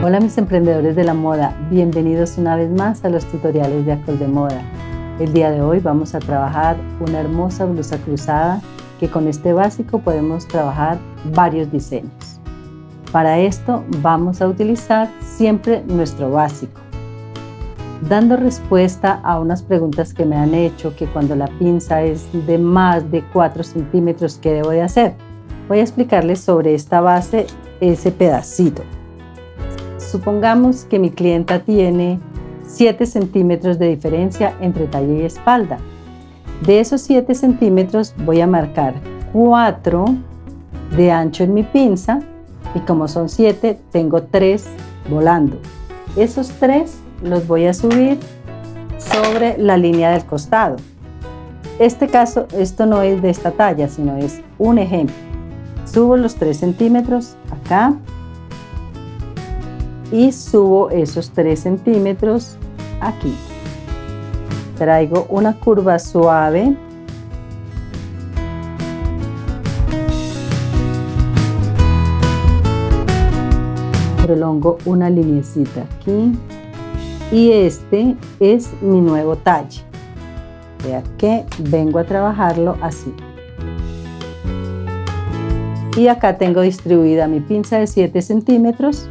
Hola mis emprendedores de la moda, bienvenidos una vez más a los tutoriales de Acol de Moda. El día de hoy vamos a trabajar una hermosa blusa cruzada que con este básico podemos trabajar varios diseños. Para esto vamos a utilizar siempre nuestro básico. Dando respuesta a unas preguntas que me han hecho, que cuando la pinza es de más de 4 centímetros, ¿qué debo de hacer? Voy a explicarles sobre esta base, ese pedacito. Supongamos que mi clienta tiene 7 centímetros de diferencia entre talla y espalda. De esos 7 centímetros voy a marcar 4 de ancho en mi pinza y como son 7, tengo 3 volando. Esos 3 los voy a subir sobre la línea del costado. Esto no es de esta talla, sino es un ejemplo. Subo los 3 centímetros acá y subo esos 3 centímetros aquí. Traigo una curva suave. Prolongo una lineecita aquí. Y este es mi nuevo talle. Vea que vengo a trabajarlo así. Y acá tengo distribuida mi pinza de 7 centímetros.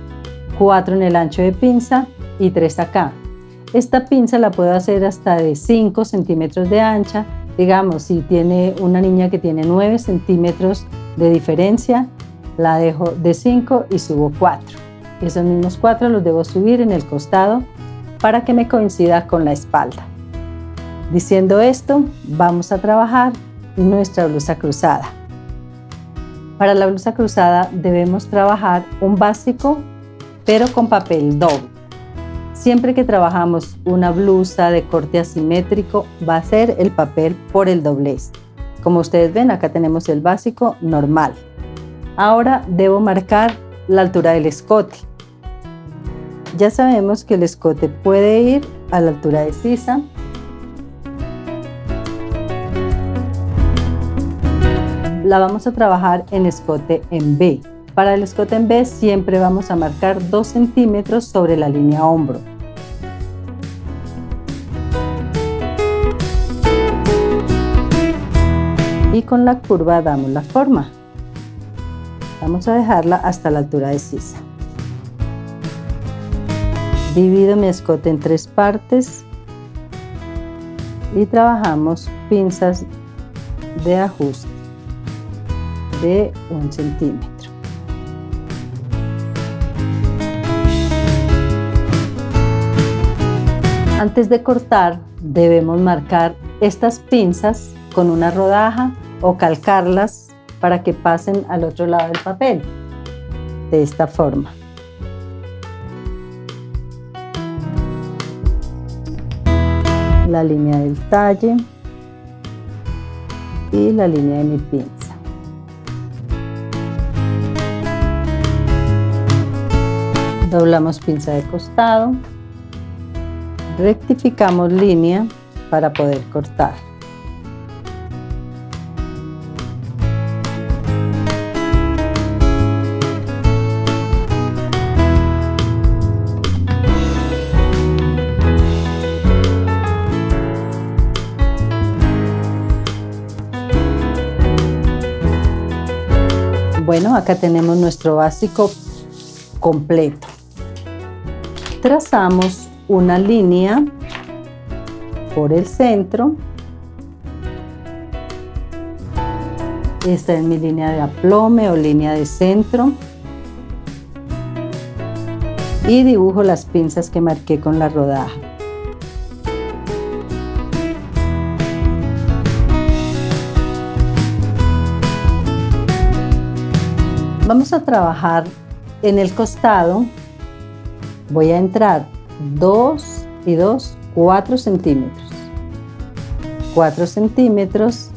4 en el ancho de pinza y 3 acá. Esta pinza la puedo hacer hasta de 5 centímetros de ancha. Digamos, si tiene una niña que tiene 9 centímetros de diferencia, la dejo de 5 y subo 4. Esos mismos 4 los debo subir en el costado para que me coincida con la espalda. Diciendo esto, vamos a trabajar nuestra blusa cruzada. Para la blusa cruzada debemos trabajar un básico pero con papel doble. Siempre que trabajamos una blusa de corte asimétrico va a ser el papel por el doblez. Como ustedes ven, acá tenemos el básico normal. Ahora debo marcar la altura del escote. Ya sabemos que el escote puede ir a la altura de sisa. La vamos a trabajar en escote en B. Para el escote en B siempre vamos a marcar 2 centímetros sobre la línea hombro. Y con la curva damos la forma. Vamos a dejarla hasta la altura de sisa. Divido mi escote en 3 partes y trabajamos pinzas de ajuste de 1 centímetro. Antes de cortar, debemos marcar estas pinzas con una rodaja o calcarlas para que pasen al otro lado del papel, de esta forma. La línea del talle y la línea de mi pinza. Doblamos pinza de costado. Rectificamos línea para poder cortar. Bueno, acá tenemos nuestro básico completo. Trazamos una línea por el centro. Esta es mi línea de aplome o línea de centro. Y dibujo las pinzas que marqué con la rodaja. Vamos a trabajar en el costado. Voy a entrar 2 y 2, 4 centímetros. 4 centímetros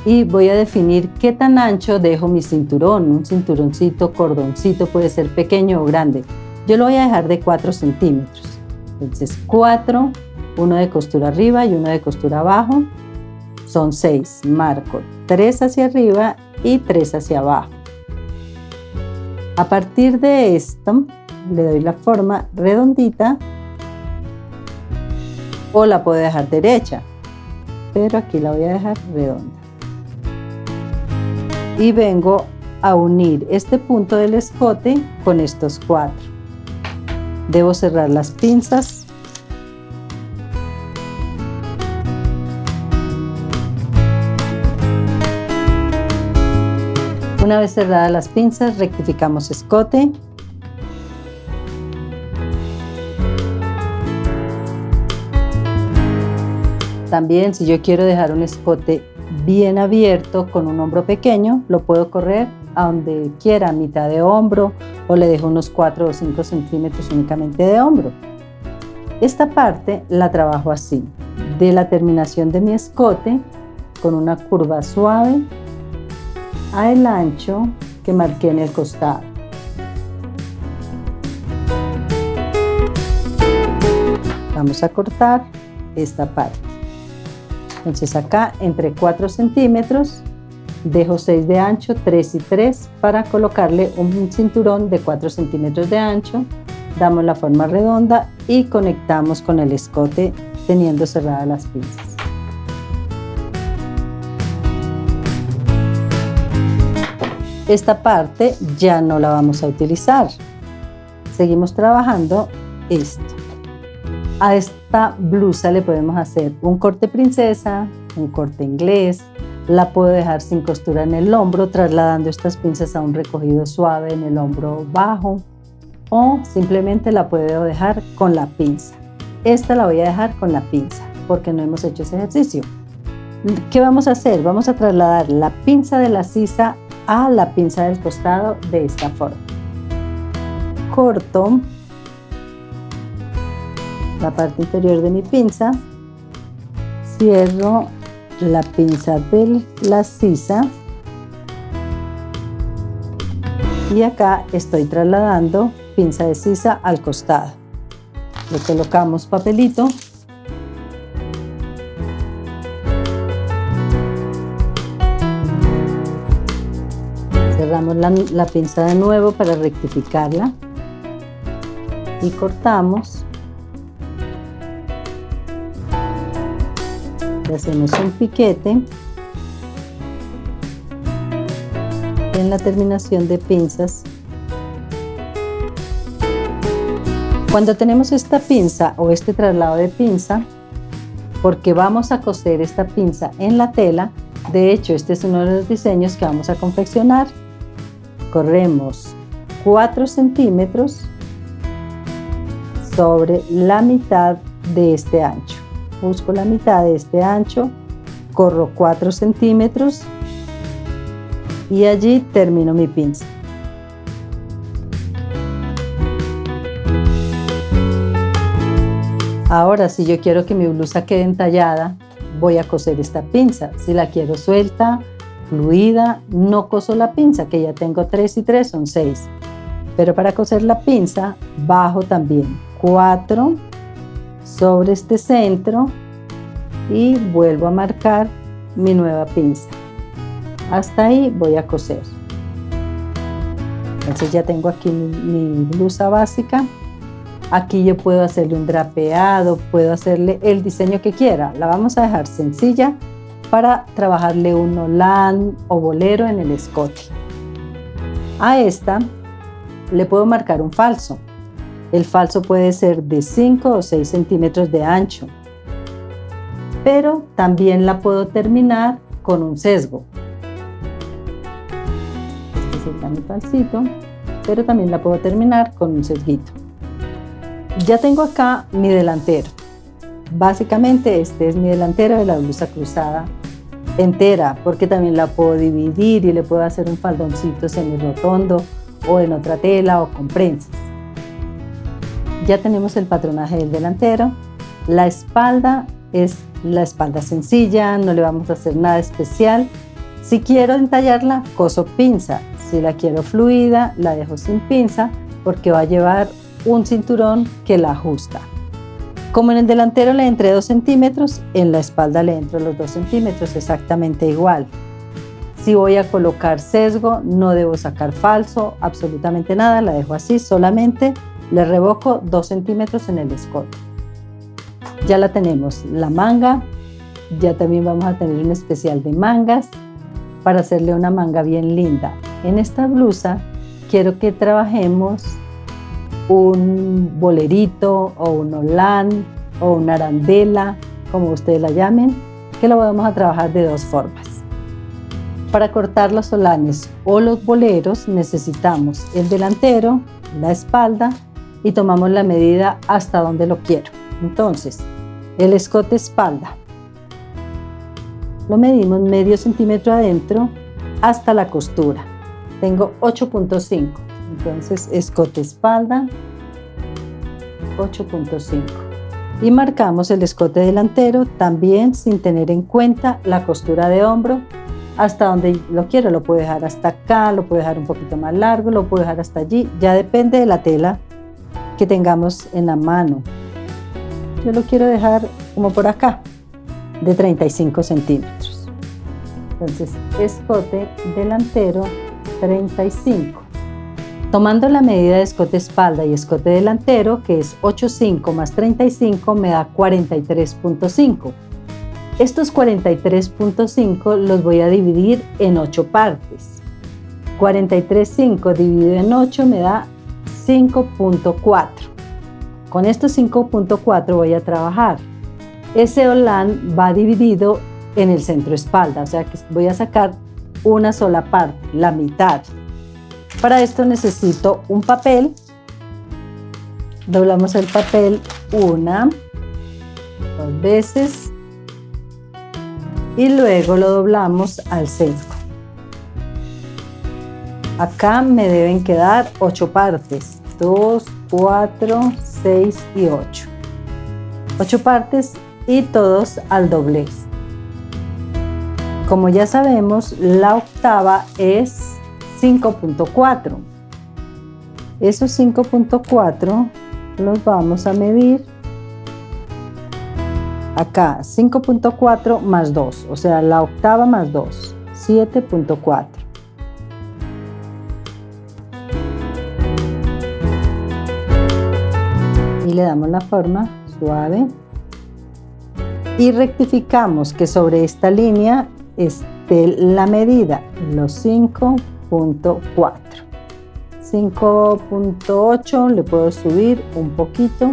y voy a definir qué tan ancho dejo mi cinturón. Un cinturoncito, cordoncito, puede ser pequeño o grande. Yo lo voy a dejar de 4 centímetros. Entonces 4, uno de costura arriba y uno de costura abajo. Son 6. Marco 3 hacia arriba y 3 hacia abajo. A partir de esto le doy la forma redondita o la puedo dejar derecha, pero aquí la voy a dejar redonda. Y vengo a unir este punto del escote con estos 4. Debo cerrar las pinzas. Una vez cerradas las pinzas, rectificamos escote. También, si yo quiero dejar un escote bien abierto con un hombro pequeño, lo puedo correr a donde quiera, a mitad de hombro, o le dejo unos 4 o 5 centímetros únicamente de hombro. Esta parte la trabajo así, de la terminación de mi escote, con una curva suave al ancho que marqué en el costado. Vamos a cortar esta parte. Entonces acá entre 4 centímetros dejo 6 de ancho, 3 y 3 para colocarle un cinturón de 4 centímetros de ancho. Damos la forma redonda y conectamos con el escote teniendo cerradas las pinzas. Esta parte ya no la vamos a utilizar. Seguimos trabajando esto. A esta blusa le podemos hacer un corte princesa, un corte inglés. La puedo dejar sin costura en el hombro, trasladando estas pinzas a un recogido suave en el hombro bajo, o simplemente la puedo dejar con la pinza. Esta la voy a dejar con la pinza porque no hemos hecho ese ejercicio. ¿Qué vamos a hacer? Vamos a trasladar la pinza de la sisa a la pinza del costado de esta forma. Corto la parte inferior de mi pinza, cierro la pinza de la sisa y acá estoy trasladando pinza de sisa al costado. Le colocamos papelito . Cerramos la pinza de nuevo para rectificarla y cortamos. Le hacemos un piquete en la terminación de pinzas. Cuando tenemos esta pinza o este traslado de pinza, porque vamos a coser esta pinza en la tela, de hecho este es uno de los diseños que vamos a confeccionar, corremos 4 centímetros sobre la mitad de este ancho. Busco la mitad de este ancho, corro 4 centímetros y allí termino mi pinza. Ahora, si yo quiero que mi blusa quede entallada, voy a coser esta pinza. Si la quiero suelta, fluida, no coso la pinza, que ya tengo 3 y 3 son 6. Pero para coser la pinza, bajo también 4 sobre este centro y vuelvo a marcar mi nueva pinza. Hasta ahí voy a coser. Entonces ya tengo aquí mi blusa básica. Aquí yo puedo hacerle un drapeado, puedo hacerle el diseño que quiera. La vamos a dejar sencilla para trabajarle un holán o bolero en el escote. A esta le puedo marcar un falso. El falso puede ser de 5 o 6 centímetros de ancho, pero también la puedo terminar con un sesgo. Este sería mi falsito, pero también la puedo terminar con un sesguito. Ya tengo acá mi delantero. Básicamente este es mi delantero de la blusa cruzada entera, porque también la puedo dividir y le puedo hacer un faldoncito semi-rotondo o en otra tela o con prensas. Ya tenemos el patronaje del delantero. La espalda es la espalda sencilla, no le vamos a hacer nada especial. Si quiero entallarla, coso pinza. Si la quiero fluida, la dejo sin pinza porque va a llevar un cinturón que la ajusta. Como en el delantero le entré 2 centímetros, en la espalda le entro los 2 centímetros, exactamente igual. Si voy a colocar sesgo, no debo sacar falso, absolutamente nada, la dejo así, solamente Le revoco 2 centímetros en el escote. Ya la tenemos, la manga. Ya también vamos a tener un especial de mangas para hacerle una manga bien linda. En esta blusa quiero que trabajemos un bolerito o un holán o una arandela, como ustedes la llamen, que lo vamos a trabajar de dos formas. Para cortar los holanes o los boleros necesitamos el delantero, la espalda y tomamos la medida hasta donde lo quiero. Entonces, el escote espalda lo medimos medio centímetro adentro hasta la costura. Tengo 8.5, entonces escote espalda 8.5 y marcamos el escote delantero también sin tener en cuenta la costura de hombro hasta donde lo quiero. Lo puedo dejar hasta acá, lo puedo dejar un poquito más largo, lo puedo dejar hasta allí, ya depende de la tela que tengamos en la mano. Yo lo quiero dejar como por acá, de 35 centímetros. Entonces, escote delantero 35. Tomando la medida de escote espalda y escote delantero, que es 8.5 más 35, me da 43.5. Estos 43.5 los voy a dividir en 8 partes. 43.5 dividido en 8 me da 5.4. Con estos 5.4 voy a trabajar. Ese holán va dividido en el centro espalda, o sea que voy a sacar una sola parte, la mitad. Para esto necesito un papel. Doblamos el papel 1, 2 veces y luego lo doblamos al sesgo. Acá me deben quedar 8 partes, 2, 4, 6 y 8. 8 partes y todos al doblez. Como ya sabemos, la octava es 5.4. Esos 5.4 los vamos a medir acá, 5.4 más 2, o sea, la octava más 2, 7.4. Y le damos la forma suave y rectificamos que sobre esta línea esté la medida, los 5.4. 5.8 le puedo subir un poquito,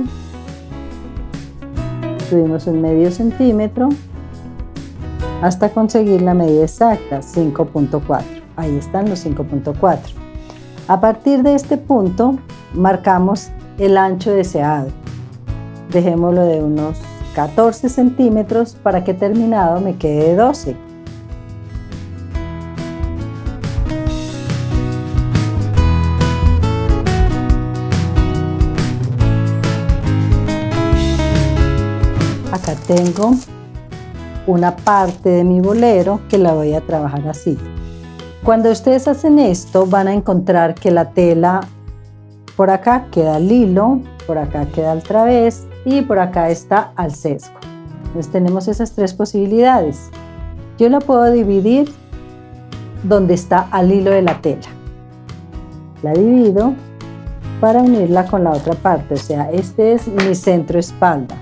subimos un medio centímetro hasta conseguir la medida exacta, 5.4. Ahí están los 5.4. A partir de este punto marcamos el ancho deseado. Dejémoslo de unos 14 centímetros para que terminado me quede 12. Acá tengo una parte de mi bolero que la voy a trabajar así. Cuando ustedes hacen esto van a encontrar que la tela por acá queda al hilo, por acá queda al través y por acá está al sesgo. Entonces tenemos esas tres posibilidades. Yo la puedo dividir donde está al hilo de la tela. La divido para unirla con la otra parte, o sea, este es mi centro espalda.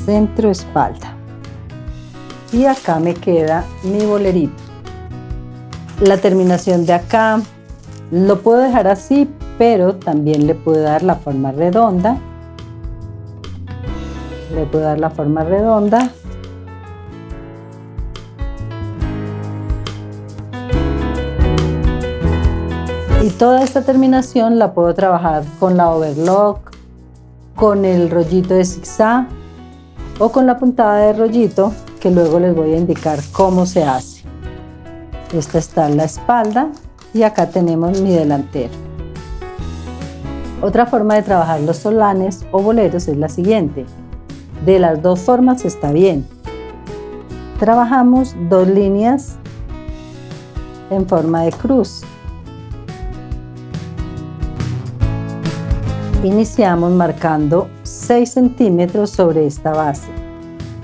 Centro espalda. Y acá me queda mi bolerito. La terminación de acá lo puedo dejar así, pero también le puedo dar la forma redonda. Le puedo dar la forma redonda. Y toda esta terminación la puedo trabajar con la overlock, con el rollito de zigzag o con la puntada de rollito, que luego les voy a indicar cómo se hace. Esta está la espalda y acá tenemos mi delantero. Otra forma de trabajar los solanes o boleros es la siguiente. De las dos formas está bien. Trabajamos dos líneas en forma de cruz. Iniciamos marcando 6 centímetros sobre esta base.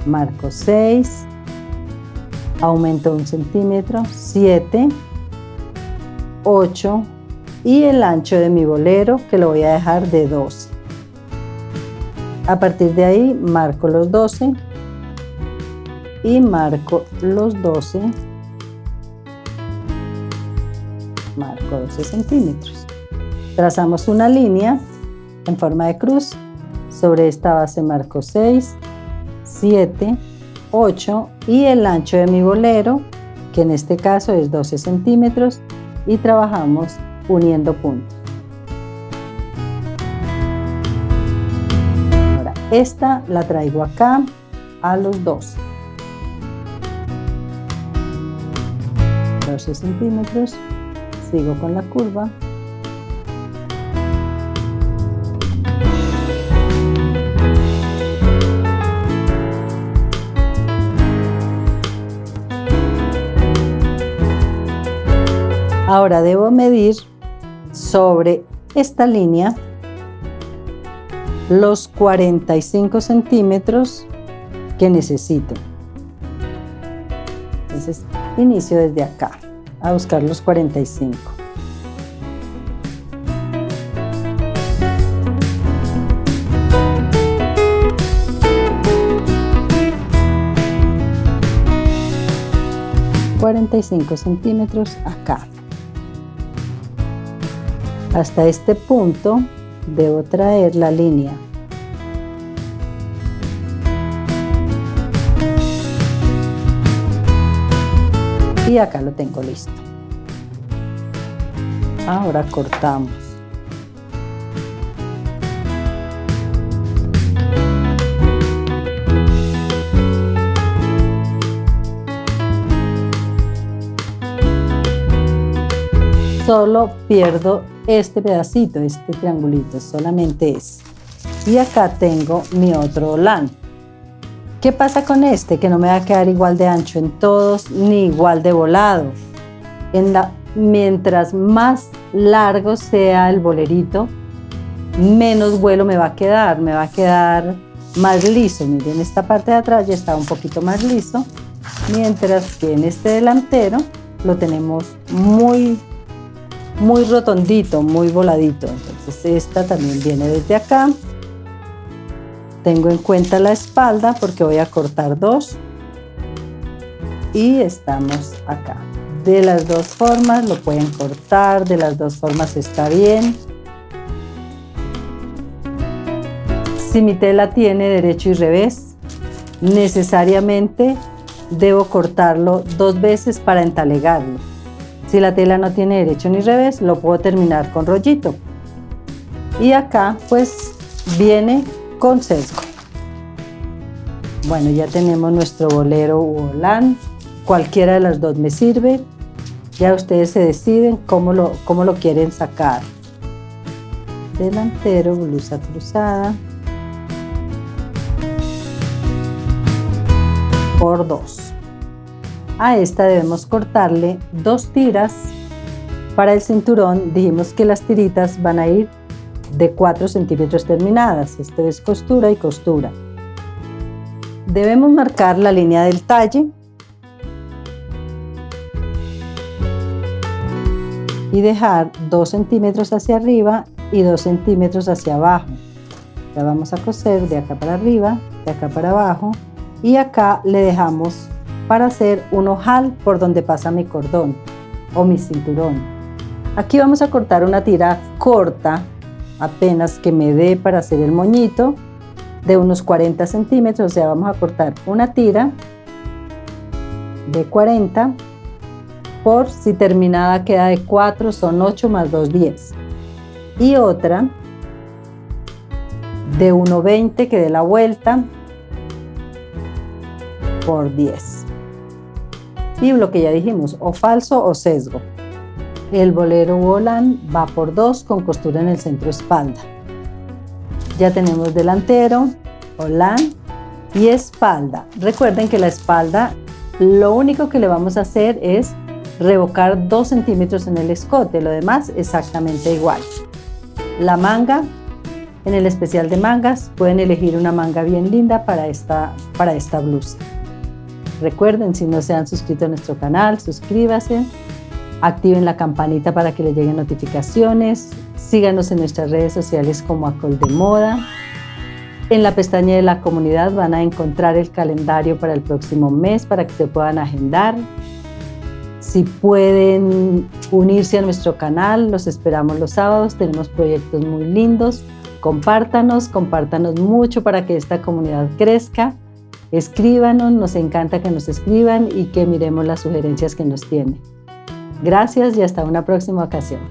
Marco 6, aumento 1 centímetro, 7, 8, y el ancho de mi bolero, que lo voy a dejar de 12. A partir de ahí marco los 12 y marco los 12, marco 12 centímetros. Trazamos una línea en forma de cruz. Sobre esta base marco 6, 7, 8 y el ancho de mi bolero, que en este caso es 12 centímetros, y trabajamos uniendo puntos. Ahora esta la traigo acá a los 12. 12 centímetros, sigo con la curva. Ahora debo medir sobre esta línea los 45 centímetros que necesito. Entonces inicio desde acá a buscar los 45. centímetros acá. Hasta este punto debo traer la línea. Y acá lo tengo listo. Ahora cortamos. Solo pierdo este pedacito, este triangulito, solamente es. Y acá tengo mi otro volán. ¿Qué pasa con este? Que no me va a quedar igual de ancho en todos, ni igual de volado. Mientras más largo sea el bolerito, menos vuelo me va a quedar más liso. Miren, esta parte de atrás ya está un poquito más liso, mientras que en este delantero lo tenemos muy rotondito, muy voladito. Entonces esta también viene desde acá. Tengo en cuenta la espalda porque voy a cortar 2 y estamos acá. De las dos formas lo pueden cortar, de las dos formas está bien. Si mi tela tiene derecho y revés, necesariamente debo cortarlo 2 veces para entalegarlo. Si la tela no tiene derecho ni revés, lo puedo terminar con rollito. Y acá pues viene con sesgo. Bueno, ya tenemos nuestro bolero u volán. Cualquiera de las dos me sirve. Ya ustedes se deciden cómo lo quieren sacar. Delantero, blusa cruzada. Por 2. A esta debemos cortarle 2 tiras. Para el cinturón dijimos que las tiritas van a ir de 4 centímetros terminadas. Esto es costura y costura. Debemos marcar la línea del talle y dejar 2 centímetros hacia arriba y 2 centímetros hacia abajo. Ya vamos a coser de acá para arriba, de acá para abajo, y acá le dejamos para hacer un ojal por donde pasa mi cordón o mi cinturón. Aquí vamos a cortar una tira corta, apenas que me dé para hacer el moñito, de unos 40 centímetros. O sea, vamos a cortar una tira de 40 por, si terminada queda de 4, son 8 más 2, 10. Y otra de 1,20 que dé la vuelta por 10. Y lo que ya dijimos, o falso o sesgo. El bolero volán va por 2 con costura en el centro espalda. Ya tenemos delantero, volán y espalda. Recuerden que la espalda, lo único que le vamos a hacer es revocar 2 centímetros en el escote, lo demás exactamente igual. La manga, en el especial de mangas, pueden elegir una manga bien linda para esta blusa. Recuerden, si no se han suscrito a nuestro canal, suscríbase Activen la campanita para que les lleguen notificaciones. Síganos en nuestras redes sociales como Acol de Moda. En la pestaña de la comunidad van a encontrar el calendario para el próximo mes para que se puedan agendar. Si pueden unirse a nuestro canal, los esperamos los sábados. Tenemos proyectos muy lindos. Compártanos mucho para que esta comunidad crezca. Escríbanos, nos encanta que nos escriban y que miremos las sugerencias que nos tienen. Gracias y hasta una próxima ocasión.